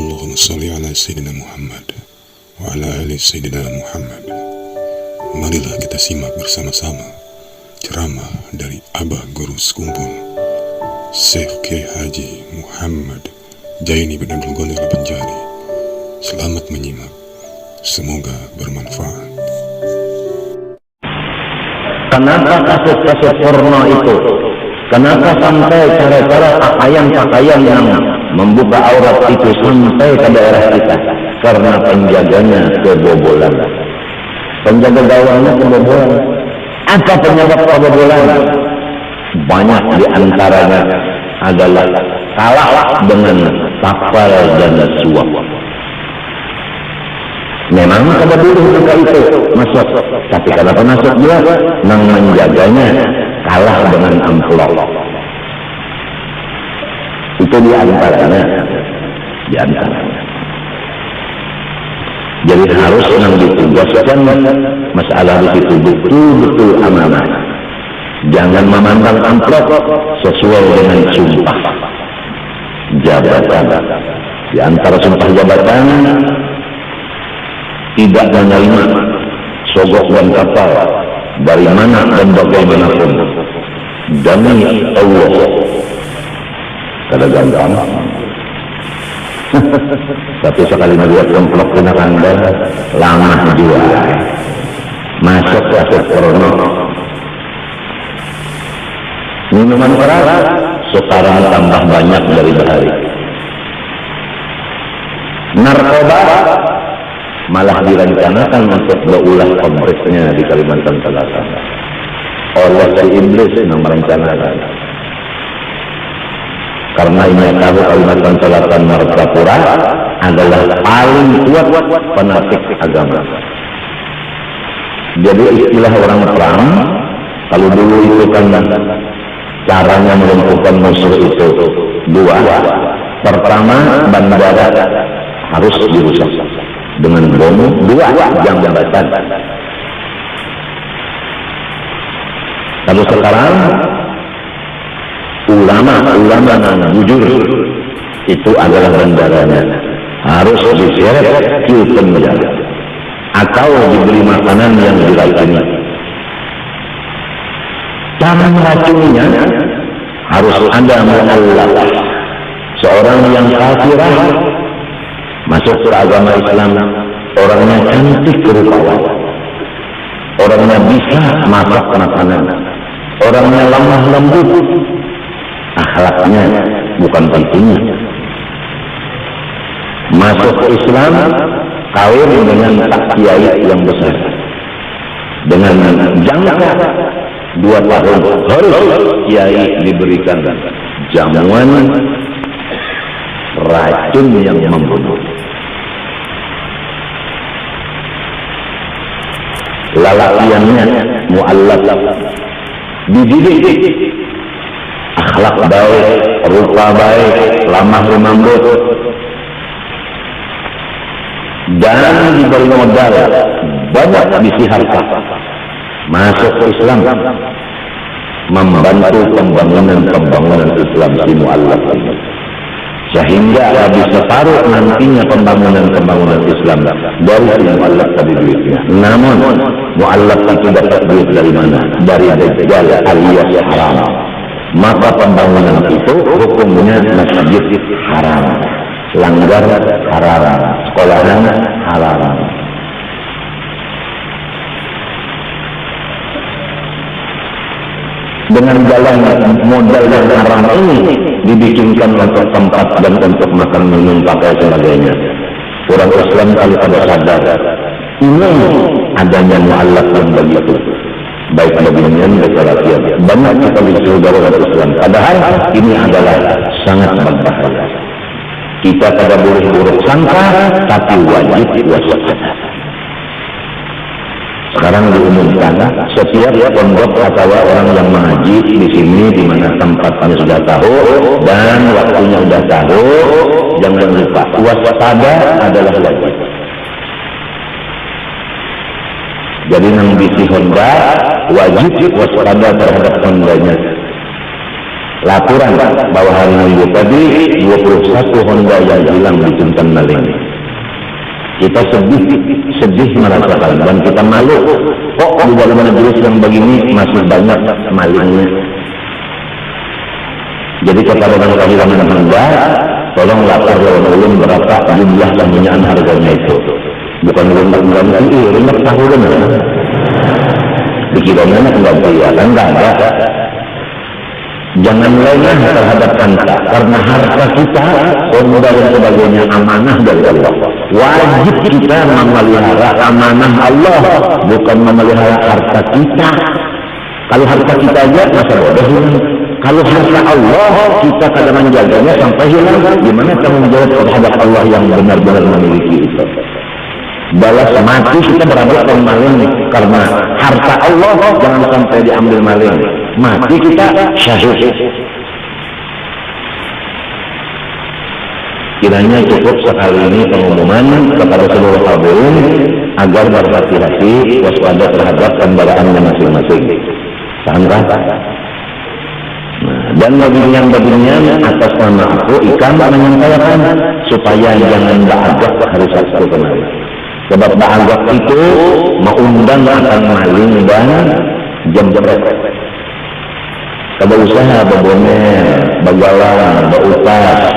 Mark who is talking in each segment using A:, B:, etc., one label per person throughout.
A: Allahumma salli ala Sayyidina Muhammad wa ala ali Sayyidina Muhammad. Marilah kita simak bersama-sama ceramah dari Abah Guru Sekumpul Syekh Kiai Haji Muhammad Jaini bin Abdul Ghani Al-Banjari. Selamat menyimak, semoga bermanfaat.
B: Kenapa kasus-kasus porno itu? Kenapa sampai cara-cara pakaian-pakaian yang membuka aurat itu sampai ke daerah kita? Karena penjaganya kebobolan. Penjaga gawangnya kebobolan. Apa penyebab kebobolan? Banyak diantaranya adalah kalah dengan tapal dan suap. Memang kada dulu mereka itu masuk, tapi kenapa masuk juga? Nang menjaganya kalah dengan amplop. Itu diantaranya. Jadi harus nang ditugaskan masalah itu betul-betul amanah. Jangan memandang amplop sesuai dengan sumpah jabatan. Di antara sumpah jabatan, tidak menerima sogok dan kapal dari mana dan bagaimanapun demi Allah. Kada gampang. Tapi sekali melihat komplok kena kandang lama juga masuk kasus porno. Minuman keras sekarang tambah banyak dari hari. Narkoba malah direncanakan untuk berulah kompresnya di Kalimantan Selatan oleh si iblis yang merencanakan. Karena ini tahu Kalimantan Selatan Martapura adalah paling kuat fanatik agama. Jadi istilah orang perang, kalau dulu itu kan caranya melumpuhkan musuh itu dua. Pertama, bandara harus dirusak dengan bom, dua jambatan. Lalu sekarang ulama yang jujur itu adalah bandaranya harus diseret ke penjara atau diberi makanan yang diracuni. Cara meracuninya harus ada mu'allaf, seorang yang kafirah masuk ke agama Islam, orangnya cantik rupawan, orangnya bisa masak makanan, orangnya lemah lembut, akhlaknya bukan pentingnya. Masuk ke Islam, kawin dengan tak kiai yang besar, dengan jangka 2 tahun harus kiai diberikan jamuan racun yang membunuh. Lalakiannya mu'allaf, dididik, akhlak baik, rupa baik, lamah lembut, dan diberi modal banyak bisi harta. Masuk ke Islam, membantu pembangunan Islam si mu'allaf ini. Sehingga habis separuh nantinya pembangunan Islam dari si mu'allaf tadi duitnya. Namun mu'allaf itu dapat duit dari mana? Dari dajjal alias haram. Maka pembangunan itu hukumnya masjid haram, langgar haram, sekolahan haram. Dengan jalan modal yang haram ini dibikinkan untuk tempat dan untuk makan minum pakai sebagainya. Orang Islam kali pada sadar ini adanya mu'allaf yang begitu, baik beginian baik banyak kita saudara Islam. Padahal ini adalah sangat berbahaya. Kita pada boleh buruk sangka, tapi wajib waspada. Sekarang diumumkan setiap pondok atau orang yang mengaji di sini di mana tempatnya sudah tahu dan waktunya sudah tahu, jangan lupa waspada adalah wajib. Jadi nang bisi Honda wajib waspada terhadap Hondanya. laporan bahwa hari Minggu tadi 21 Honda yang hilang ditemukan maling. Kita sedih merasakan dan kita malu. Kok di dalam majelis yang begini masih banyak malingnya. Jadi kepada barangkali yang Anda, tolong lapor lawan ulun berapa jumlah penggunaan harganya itu. Bukan rendah ganti, rendah tahu benar. Dikiranya ganti ya kan enggak ada. Jangan lengah terhadap harta, karena harta kita, honda dan sebagainya amanah dari Allah. Wajib kita memelihara amanah Allah, bukan memelihara harta kita. Kalau harta kita aja masa bodoh hilang. Kalau harta Allah kita kadang menjaganya sampai hilang, gimana tanggung jawab terhadap Allah yang benar-benar memiliki itu? Balas mati kita berabad orang maling karena harta Allah jangan sampai diambil maling. Mati kita syahid. Kiranya cukup sekali ini pengumuman kepada seluruh hadirin agar berhati-hati waspada terhadap kendaraannya masing-masing. Sangka. Dan babinyan atas nama aku Ikam menyampaikan supaya jangan beagak hari Sabtu kemarin. Sebab beagak itu mengundang akan maling dan jembret. Kada usaha baboner, bagalang, bautas,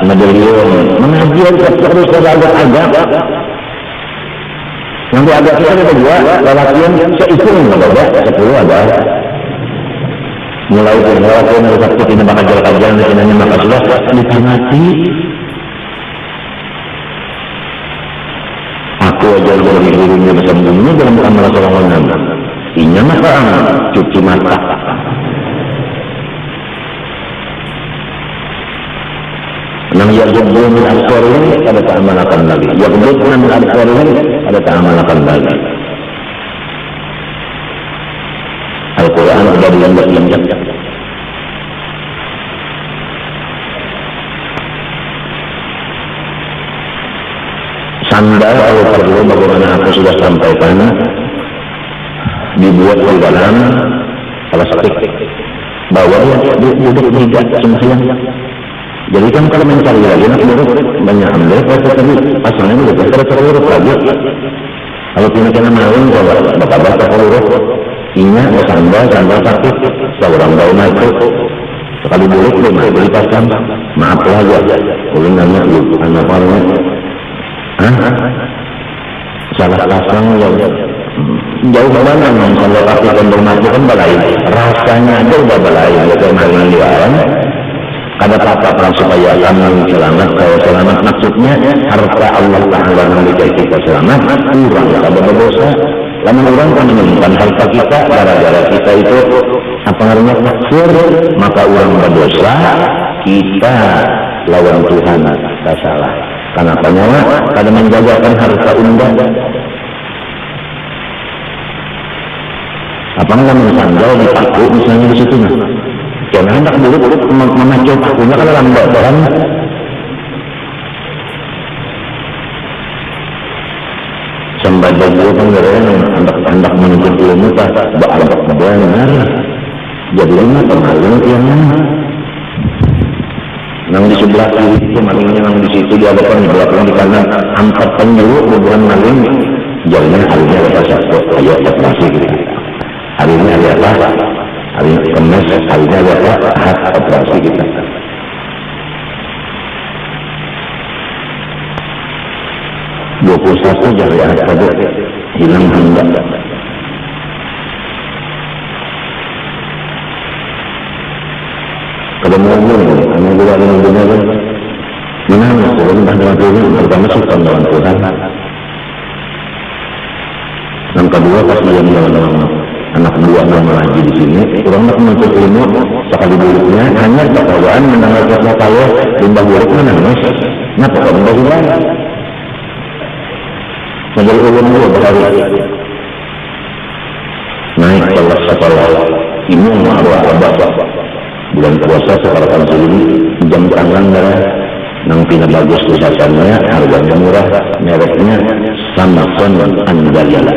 B: medalion, mengajar terus agak-agak. Nanti agak kita ada dua, lelaki seikung ada, 10 ada. Mulai dari lelaki Sabtu kita bakal kajian, nanya maka sudah ditamati. Aku ajar dari gurunya bersambungnya dalam amal seorang inya maka cuci mata. Nang yagubbu min absarihim ada ta'amalakan lagi. Yagubbu min absarihim ada ta'amalakan lagi. Al-Quran sudah dilanjut. Sandal kalau perlu bagaimana aku sudah sampaikan dibuat di dalam plastik bawah duduk tidak sembahyang. Jadi kan kalau mencari lagi nak buruk banyak ambil kalau tadi pasangan itu terus lagi. Kalau kena maling kalau bapak urut inya sandal sakit seorang daun itu sekali buruk beli pasang maaf lah ya ulun nanya lu apa namanya salah pasang yang jauh mana kalau pakai kondom mati kan balai rasanya aja udah balai ya kemarin liaran ada apa-apa supaya kamu selamat. Kalau selamat maksudnya harta Allah Ta'ala memberikan kita selamat kurang ada berdosa. Lama orang kan menemukan harta kita gara-gara kita itu apa namanya maksud maka orang berdosa kita lawan Tuhan kita salah. Kenapa nyawa kada menjagakan harta undang. Apa namanya sandal dipaku misalnya di situ nah. Karena hendak dulu memacul pakunya kalau lambat kan. Sembaca dulu kan hendak menuntut ilmu tak beradab benar. Jadi lima pemaling yang nang di sebelah kiri itu malingnya nang di situ di hadapan di belakang di kanan angkat penjuru bukan maling. Jadinya harinya ada satu ayat operasi gitu. Hari ini hari apa? Hari Kamis, hari ini ada apa? Ahad operasi kita. Satu jari ahad saja hilang hendak. Kalau ngomong, anu dua yang benar, mana turun dengan Tuhan, pertama suka dengan Tuhan. Yang kedua pas dia dengan anak buah yang lagi di sini, orang nak menuntut ilmu sekali buruknya hanya ketahuan mendengar kata kalau limbah buruk menangis, kenapa kau mendahulan? Modal ulun dua berhari naik kelas sekolah ini marwah abad bulan puasa sekarang sini jam tangan darah nang pina bagus kusasannya harganya murah mereknya Samsung Andaliala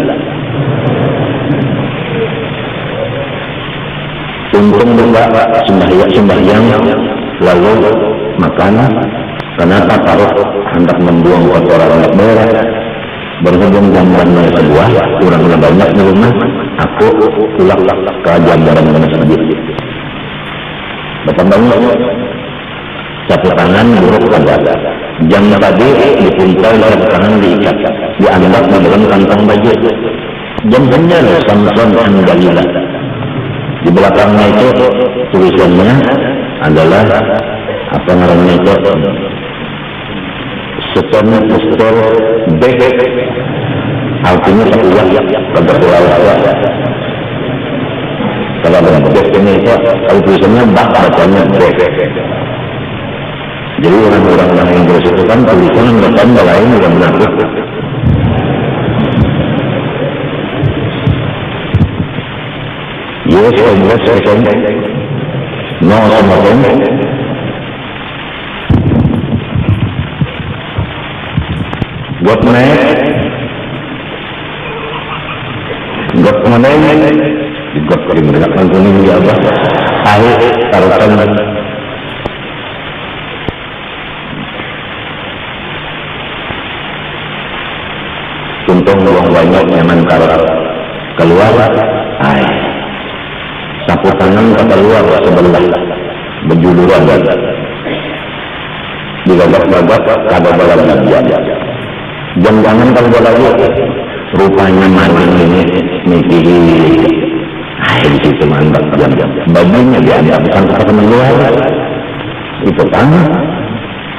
B: untung juga sembahyang lalu makan. Kenapa taruh hendak membuang kotoran hendak beres, berhubung jambannya sebuah kurangnya banyak di rumah, aku pulang ke jamban masjid. Datang bangun, satu tangan buruk pada jam tadi dipuntal, satu tangan diikat, dianggap di dalam kantong baju. Jam benar Samson Angalila. Di belakangnya itu tulisannya adalah apa namanya itu, Stone back, artinya sebuah keberlautan. Kalau dalam back ini itu tulisannya bak, bacanya back. Jadi orang-orang Inggris itu kan tulisan tanda lain yang menakut. Yes, English, no, something. Got next. Got mana ini? Got kering-kering kuning dia apa? Air taruhan. Untung uang banyak nyaman karat keluar. Air. Sapu tangan keluar sebelah berjuluran. Digagak-gagak kada balap dia. Jangan kalau lagi rupanya maling ini mikiri di situ mantap jam bajunya dianggap sampai ke luar itu kan.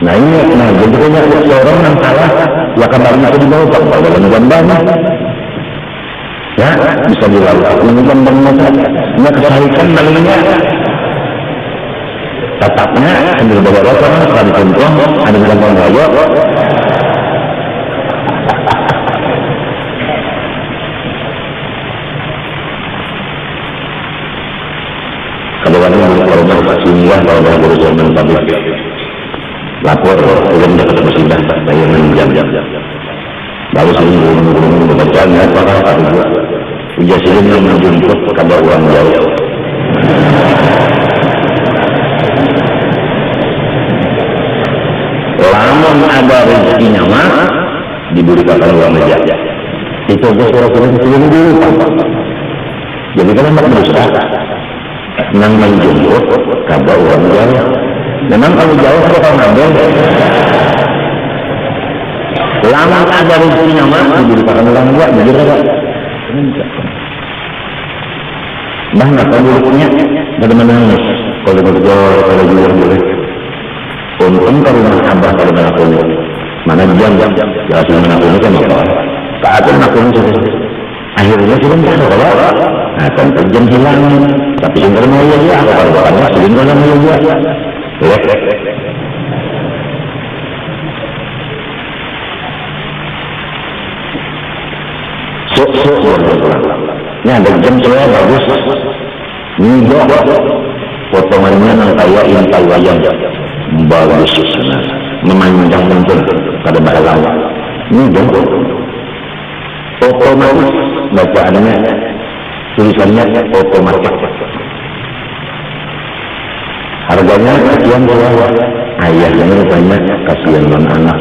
B: Nah ini jadi punya seorang yang salah ya kembali itu dibawa pada dalam jamban ya bisa dilakukan ini jambannya kesarikan malingnya tetapnya sambil bawa orang sekali contoh ada jamban raya. Sehingga kalau ada urusan mentabik lapor belum dapat musibah bayangan jam lalu sering gurung-gurung bacaan apa ujian sering yang menjemput kabar uang jauh. Lamun ada rezekinya mah diberikan uang aja itu surat-surat sering dulu. Jadi kalau nak berusaha nang menjemput kabar orang jauh. Memang kalau jauh bakal ngambil. Lama ada rezekinya mah diberikan orang tua, jadi enggak. Bah nggak tahu buruknya, bagaimana menangis. Kalau berjual, kalau jual boleh. Untung kalau abah kalau menakuni, mana jam jelas menakuni kan apa? Keadaan menakuni sudah. Akhirnya sudah tidak ada. Nah, kan jam hilang. Tapi sehingga mau ya, kalau sehingga mau ya. Ini ada jam saya bagus. Ini potongannya yang kayak intai wayang bagus sana, memanjang mungkin pada bahasa. Ini jam otomatis bacaannya tulisannya otomatis. Harganya sekian berapa? Ayahnya banyak kasihan non anak.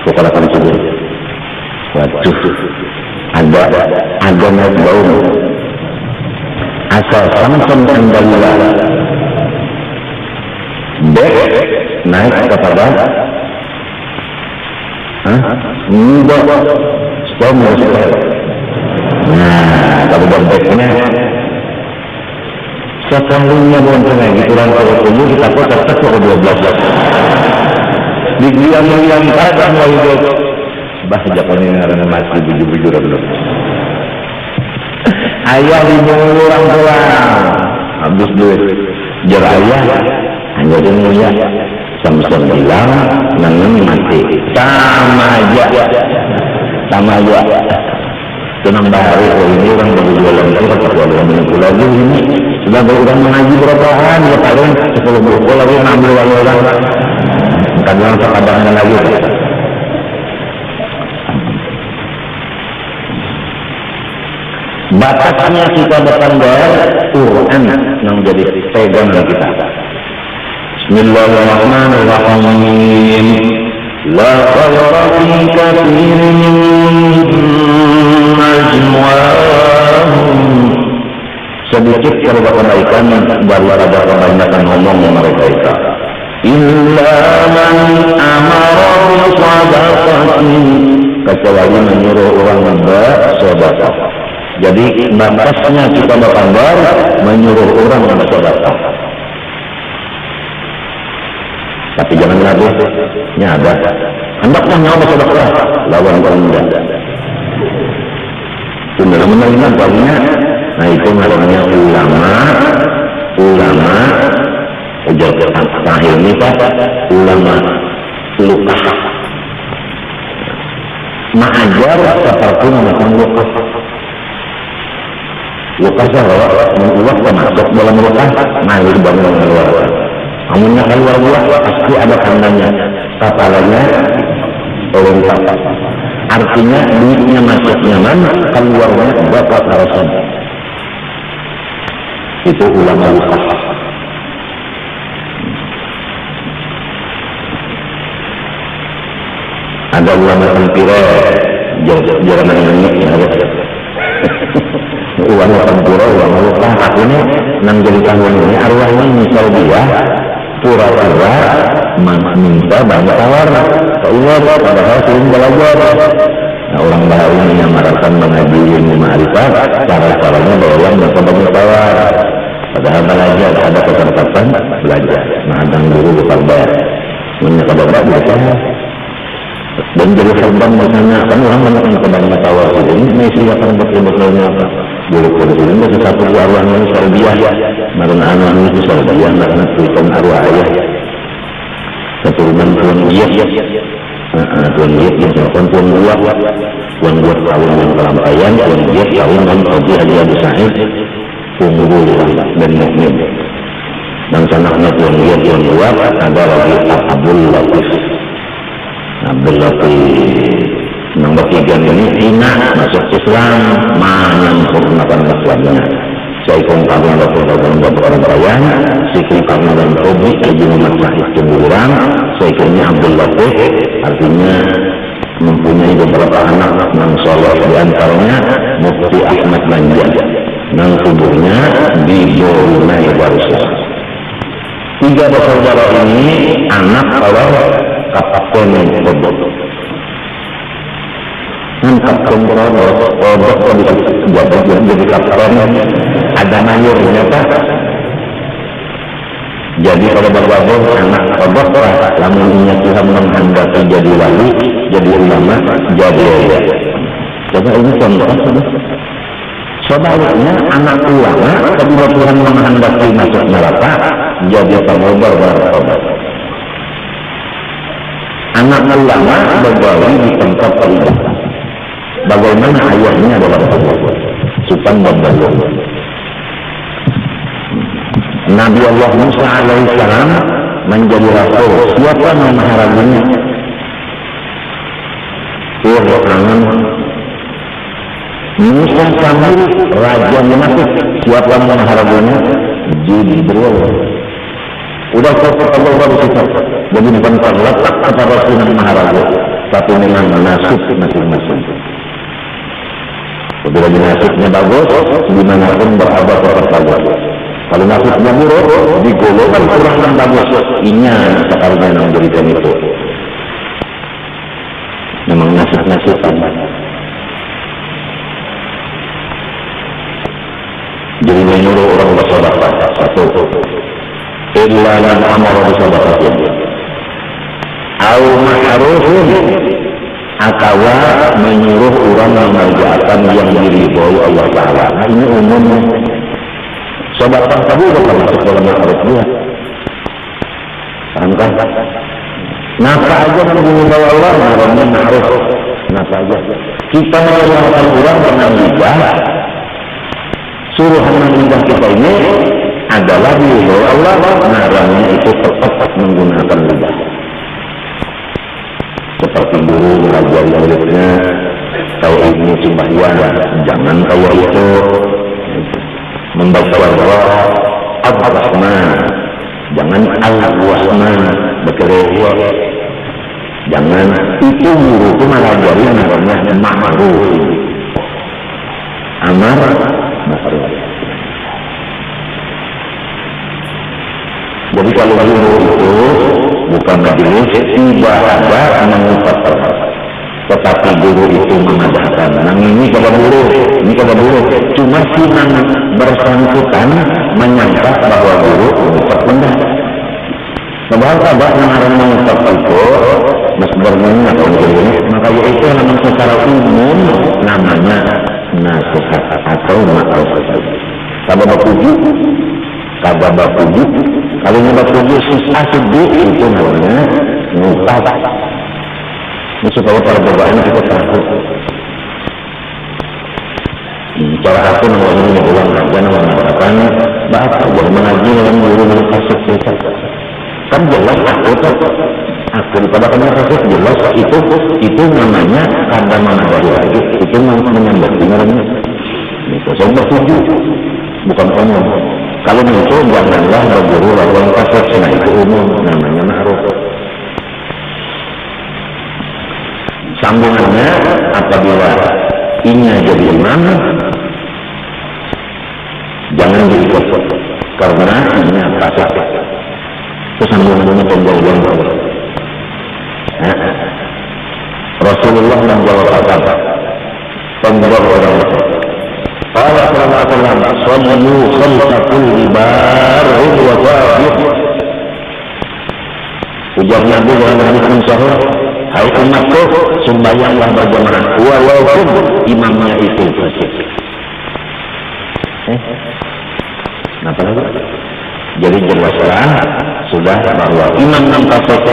B: Pokoknya sini. Waduh, ada naik bau. Asal Samson Angalila naik kepada enggak setengah. Nah, kalau berbeknya sekalinya bukan lagi kurang kalau tumbuh kita kok tetap ke 12 di diam-diam kadang mau hidup bah Jepang ini karena masih bujur-bujur belum ayah dibunuh orang pulang habis duit jar ayah hanya dunia Samson bilang nangan mati sama aja tenang bahari ini orang berjualan itu berjualan minggu lagi ini sudah berulang mengaji berapa hari ya paling 10 buku lagi ngambil orang kadang terkadang lagi batasnya kita bertanggal Quran yang jadi pegangan kita. Bismillahirrahmanirrahim. La khayra fi katsirin min najwahum. Sedikit kebaikan daripada kebanyakan ngomong mereka itu. Illa man amara bi shadaqatin, kecuali menyuruh orang bersedekah. Jadi batasnya kita berkabar menyuruh orang bersedekah. Tapi jangan ragu, ini ada. Hendaknya nyawa bersedekah lawan orang muda. Itu benar-benar palingnya. Nah itu namanya ulama ujar terakhir ini Pak, ulama lukas mengajar seperti memakan lukas menguap termasuk dalam lukas ngalir bangun keluar amunnya keluar buah pasti ada tandanya kepalanya lengkap, artinya duitnya masuk nyaman keluarnya bapak harasan. Itu ulama lukas. Ada ulama tempira jarang ini ulama tempura ulama lukas. Akhirnya 6 jadi tahun ini arwahnya misal dia pura-pura minta banyak tawar Allah padahal sering belajar. Nah, orang baru yang merasakan mengaji ilmu ma'rifat, cara-caranya bahwa banyak tawar. Padahal belajar ada kesempatan belajar. Nah, dan guru besar bayar. Menyapa bapak bisa. Dan jadi serban misalnya kan orang banyak yang kebanyakan tawar. Ini silakan betul-betulnya apa? Guru-guru ini masih satu arwah ini Sarbiah. Marun anak ini Sarbiah, karena tulisan arwah ayah. Keturunan Tuan Giat. Tuan Giat yang dilakukan Tuan Buat. Tuan Buat tahun yang kelampayan. Tuan Giat tahun yang Rabi Haji Abu Sa'id. Unggul dan mukmin. Dan sanaknya Tuan Giat Tuan Buat ada lagi Abdul Latif. Abdul Latif nomor 3 ini hina masuk Islam menyempurnakan Islamnya. Saikung karena bapak orang bayan, saikung karena dan Tobi Haji Muhammad Syahid Cemburan, saikungnya Abdul Latif, artinya mempunyai beberapa anak yang soleh, diantaranya Mufti Ahmad Manjad, yang kuburnya di Brunei Darussalam. 3 bersaudara ini anak kalau kapten Kodok. Dan kapten Kodok bisa jadi kapten, ada mayornya Pak. Jadi kalau bergabung anak Kodok lamun ingat Tuhan menghendaki jadi wali, jadi ulama, jadi ya. Coba ini contoh. Saudaranya anak ulama, kedua Tuhan menghendaki masuk neraka, jadi pengobar bertobat. Anak ulama bergaul di tempat ibadah. Bagaimana ayahnya adalah pengobar, sukan bergaul. Nabi Allah Musa alaihissalam menjadi rasul. Siapa yang mengharapkannya? Fir'aun. Musa Samud raja munafik. Siapa yang mengharapkannya? Jibril. Udah foto Allah baru sifat. Jadi bukan terletak kepada sunnah maharaja, tapi memang nasib masing-masing. Bila nasibnya bagus, dimanapun berada tetap bagus. Kalau nasibnya buruk, digolongkan kurang dan bagus. Inya sekarang yang memberikan itu. Memang nasib-nasiban. Jadi menyuruh orang bersedekah satu. Illa man amara bi sadaqatin aw ma'rufun, akawa menyuruh orang mengerjakan yang diridhoi Allah Ta'ala. Nah, ini umumnya sedekah tadi bukan masuk dalam ma'ruf dia. Paham kan? Napa aja menghina Allah namanya ma'ruf. Napa aja kita mengerjakan orang dengan lidah, suruhan lidah kita ini adalah diridhoi Allah, narangnya itu tetap menggunakan lidah. Seperti guru mengajari muridnya, tahu ilmu sembahyang, jangan tahu itu membaca Allah Ar-Rahman, jangan Al-Rahman, bekerja. Jangan itu guru itu malah jadi namanya ma'ruf. Amar ma'ruf. Jadi kalau guru itu bukan majelis, tidak ada mengucapkan, tetapi guru itu mengadahkan. Nah ini kepada guru, ini kepada guru. Cuma si bersangkutan menyangka bahwa guru mengucap benda. Padahal kabar mengarang mengucap itu, mas bermain atau begini, maka itu namun secara umum namanya nasihat atau ma'ruf. Kabar bapuji, kabar bapuji. Kalau nyoba puji susah sedih itu namanya ngucap. Ini supaya para bapaknya kita tahu. Cara aku namanya ulang aja mengatakan bahasa buat mengaji dengan guru menukasih kita. Kan jelas aku pada penyampaian jelas itu namanya kada mana dari lagi itu menyambat dengannya. Itu saya bersetuju bukan umum. Kalau itu janganlah berguru lawan kasar, nah itu umum namanya ma'ruf. Sambungannya apabila inya jadi imam jangan diikut karena inya kasar. Sambungannya pembawaan Rasulullah membawa kata pembawa orang Qala sallallahu alaihi wasallam sallu khalfa kulli bar'in wa wabih. Ujar Nabi dalam hadis sahih, hai umatku sembahyanglah berjamaah walaupun imamnya itu fasik. Kenapa lagi? Jadi jelaslah sudah bahwa imam yang fasik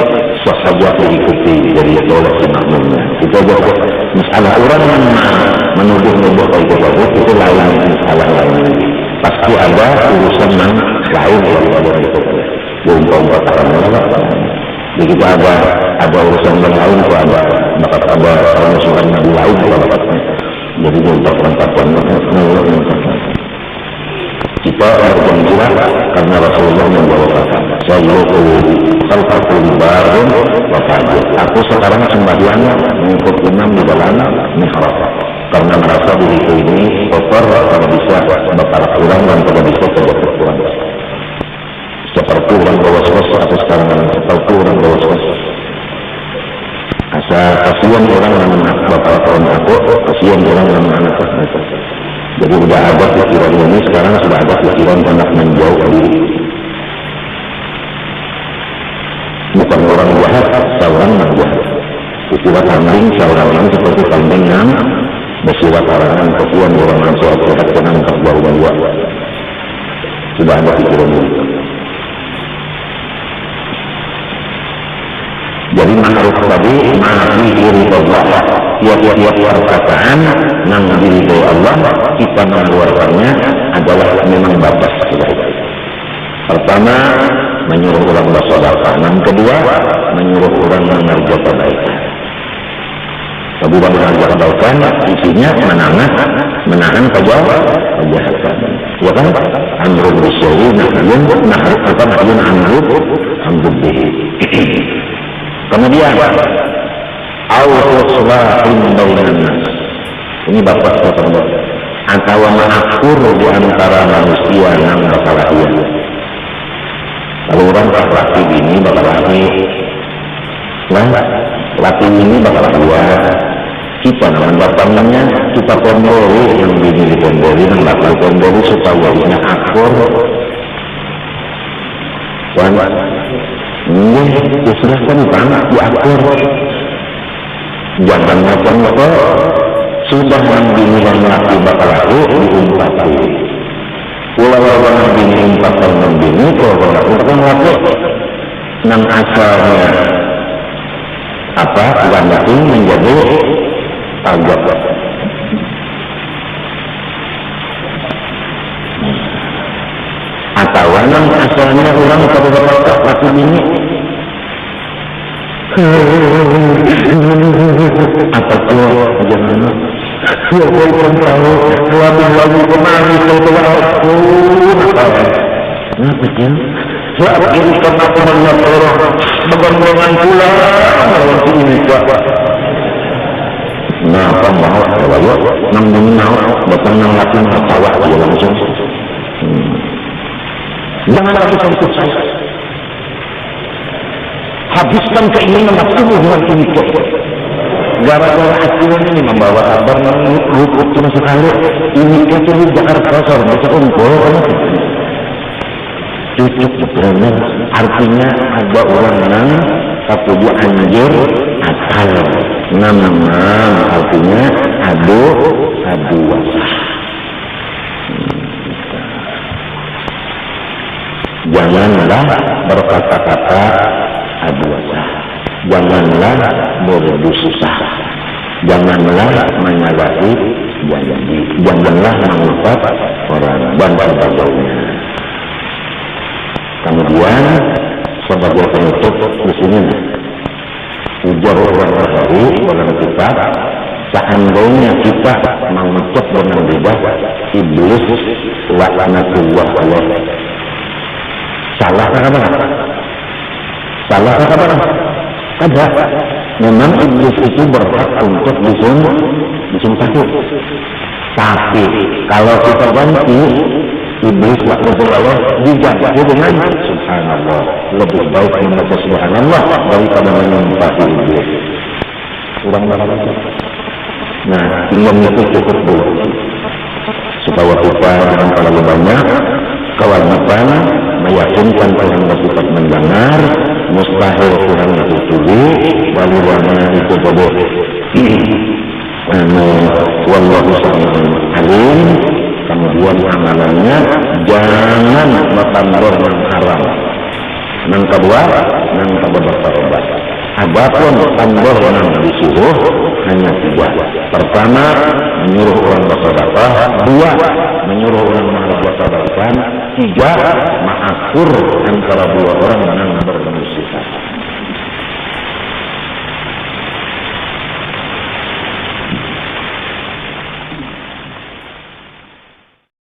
B: sahaja diikuti dari oleh imamnya. Itu aja masalah orang menuduh-nuduh itu lain masalah lain. Pasti ada urusan yang lain daripada itu. Bukan perkara begitu ada urusan yang lain itu ada urusan yang lain jadi untuk perempuan kita bergembira karena Rasulullah membawa kata Sallallahu barun wa fajir. Aku sekarang sembahyang mengikut imam di dalam mihrab karena merasa diriku ini kotor, tidak bisa berparak kurang dan tidak bisa terdapat kurang. Seperti orang bawas-was atau sekarang seperti orang bawas-was. Asa kasihan orang yang berparak kurang aku, kasihan orang yang anak. Jadi sudah ada pikiran ini, sekarang sudah ada pikiran hendak menjauh diri. Bukan orang jahat, seorang yang jahat. Istilah kambing, seorang yang seperti kambing yang bersilat harangan, kesian orang yang soal sehat, jangan terbau bau. Sudah ada pikiran ini. Jadi ma'ruf tadi ma'ruf diri Allah. Tiap-tiap perkataan yang diridhoi Allah kita mengeluarkannya adalah memang batas kita. Pertama menyuruh orang bersedekah, yang kedua menyuruh orang mengerjakan kebaikan. Sebuah mengerjakan kebaikan isinya menahan kejahatan. Ya kan? Amrun bisyai nahyun amrun bihi. Kemudian al-islahin bainan nas. Ini bapak kata atau mengakur di antara manusia yang berkelahian. Kalau orang laki ini bakal laki, laki ini bakal dua. Kita nama bapaknya kita kondori yang bini dikondori dan bakal kondori supaya warisnya akur. Ini sudah kan diakur. Jangan macam apa sudah membini dan laki bakal laki diumpati. Walau orang bini empat tahun membini, kalau orang laki yang asalnya apa wanita menjadi agak atau yang asalnya orang pada bapak laki bini apa tuh jangan orang tahu lalu kemarin kalau aku Kenapa ya? Saat ini karena temannya orang begongan pula lawan si ini Pak. Nah, apa mau kalau nang mau datang nang laki nang sawah dia langsung. Jangan lagi untuk saya. Habiskan keinginan nafsumu dengan ini Pak. Gara-gara aturan ini membawa kabar luput cuma sekali. Ini itu di Jakarta Sor, bisa unggul kan? Cucuk bener, artinya ada orang nang kapuju anjir akal. Nama artinya adu wasah. Janganlah berkata-kata adu wasah. Janganlah berdusta. Janganlah menyalahi janji. Janganlah mengucap orang dan sebagainya. Kemudian sebagai penutup di sini ujar orang Rahawi dalam kitab, seandainya kita mengucap dengan lidah iblis laknatullah alaih. Salah apa? Salah apa? Ada. Memang iblis itu berhak untuk disumpah. Tapi kalau kita ganti iblis laknatullah dijaga dengan subhanallah, lebih baik membaca subhanallah daripada menyumpahi iblis. Kurang banget. Nah, imam itu cukup dulu supaya kita dengan terlalu banyak kewajiban meyakinkan Tuhan bersifat mendengar, mustahil Tuhan disetujui, lalu warna itu bodoh. Wallahu sami'un alim. Kemudian amalannya jangan bertambah yang haram. Yang kedua, yang bertobat. Adapun tambah yang disuruh hanya 3. Pertama, menyuruh orang bersedekah. 2, menyuruh orang berbuat kebaikan. 3, mengatur antara 2 orang yang bermusuhan.